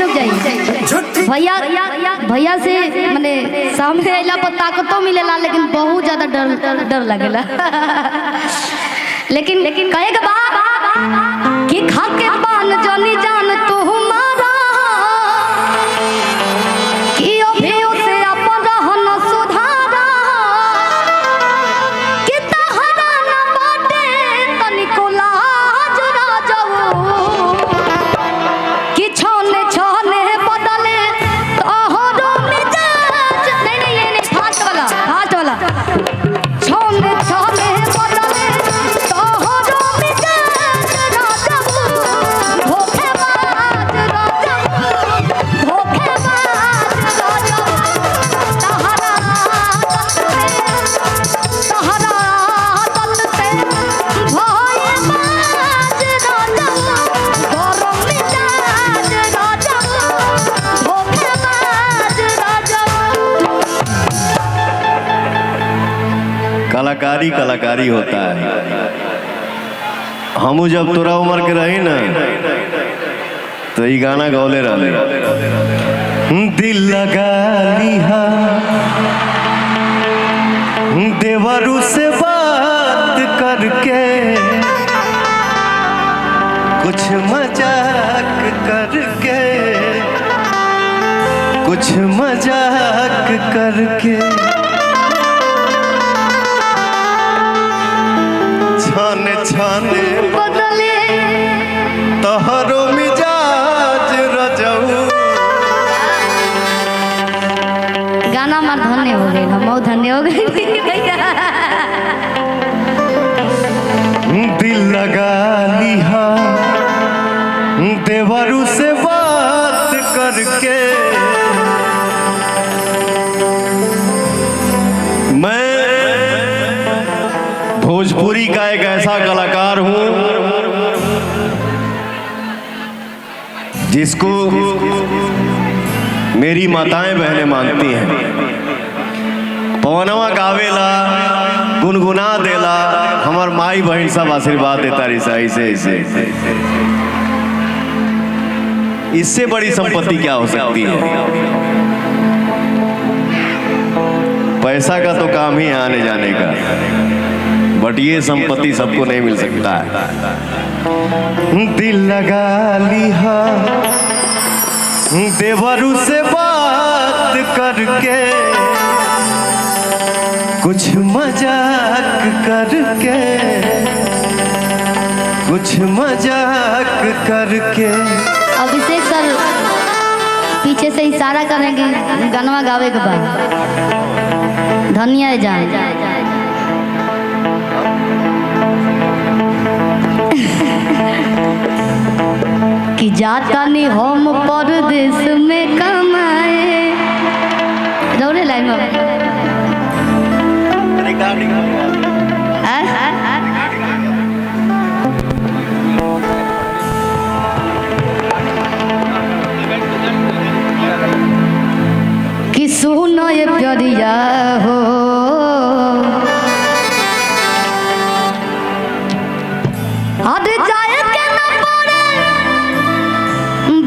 रुक जाइए भैया। भैया से मैंने सामने अला पर ताकतो मिलेला, लेकिन बहुत ज्यादा डर लगेला। लेकिन कहे के बाद कि खा के पान जानी जान तू हमारा कि अभी उसे अपन रहन सुधारा कि तहरा न बाटे तनिको लाज राजऊ कि छोने छोने बदले तोहरो मिजाज। नहीं फास्ट वाला छोने छोने बदले तोहरो मिजाज राजऊ धोखेबाज राजऊ तहरा तत से भय बाज राजऊ गरम मिजाज राजऊ धोखेबाज राजऊ। कलाकारी होता है। हम जब तोरा उम्र के रही ना तो ये गाना गौले रहे। दिल लगा लिहा देवरू से बात करके कुछ मजाक करके छाने छाने बदले तोहरो मिजाज रजऊ। गाना मार धन्य हो गए, हम धन्य हो गए भैया। दिल लगा लिहा देवरू से बात करके। मैं भोजपुरी का एक ऐसा कलाकार हूं जिसको मेरी माताएं बहनें मानती हैं। पवनवा गावेला गुनगुना देला, हमार माई बहन सब आशीर्वाद देता रही। ऐसे इससे बड़ी संपत्ति क्या हो सकती है। पैसा का तो काम ही आने जाने का, बट ये संपत्ति सबको नहीं मिल सकता है। दिल लगा लिहा देवरू से बात करके कुछ मजाक करके। अभिषेक सर पीछे से इशारा करेंगे गाना गावे के बाद। धनिया जान कि जाता नहीं हम परदेश में कमाए। दौड़े लाइन में कि सुनो ये प्यारिया हो हद जाए के न पड़े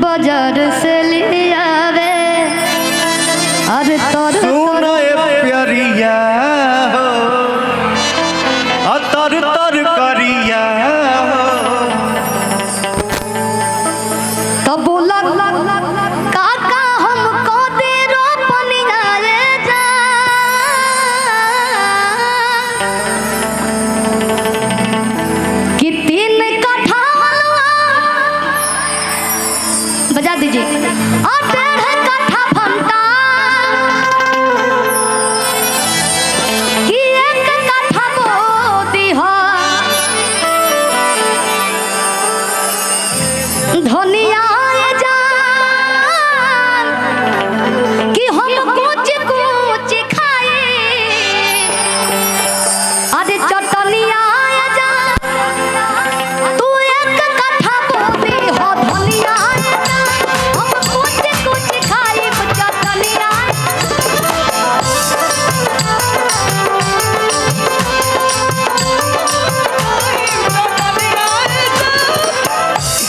बाजार से ले आवे। अरे तोर सुनो ये प्यारिया हो तर करिया तो बोला काका हमको दे रोपनी आए जा कि 3 कट्ठा बजा दीजिए और 1.5 कट्ठा फंटा कि 1 कट्ठा मोदी हो धनिया जान कि हम कुछ खाए। अरे चटनिया जान तू 1 कट्ठा बोली हो धनिया जान हम कुछ खाए चटनिया।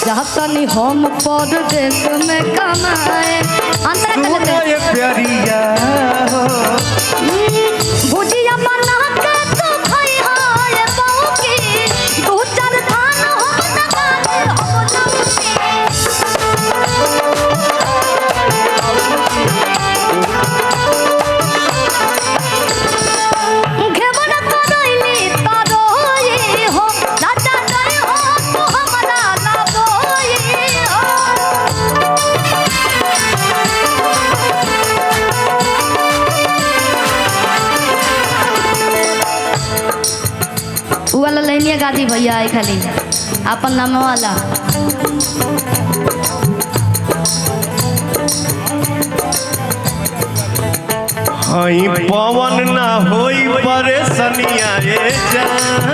जातनी हम परदेश में कमाए अंतरा कर सुनो लेते ये प्यारिया हो भुजिया बना के तो खाई हाय बहू की दो चार थान हम लगा दे हम जाऊंगी घेवन करैली तारोई हो राजा नहीं हो तो हमरा लाबोई हो उ वाला लैनिया गादी भैया है खाली अपन नाम वाला हई पवन ना होई परेशानिया रे जान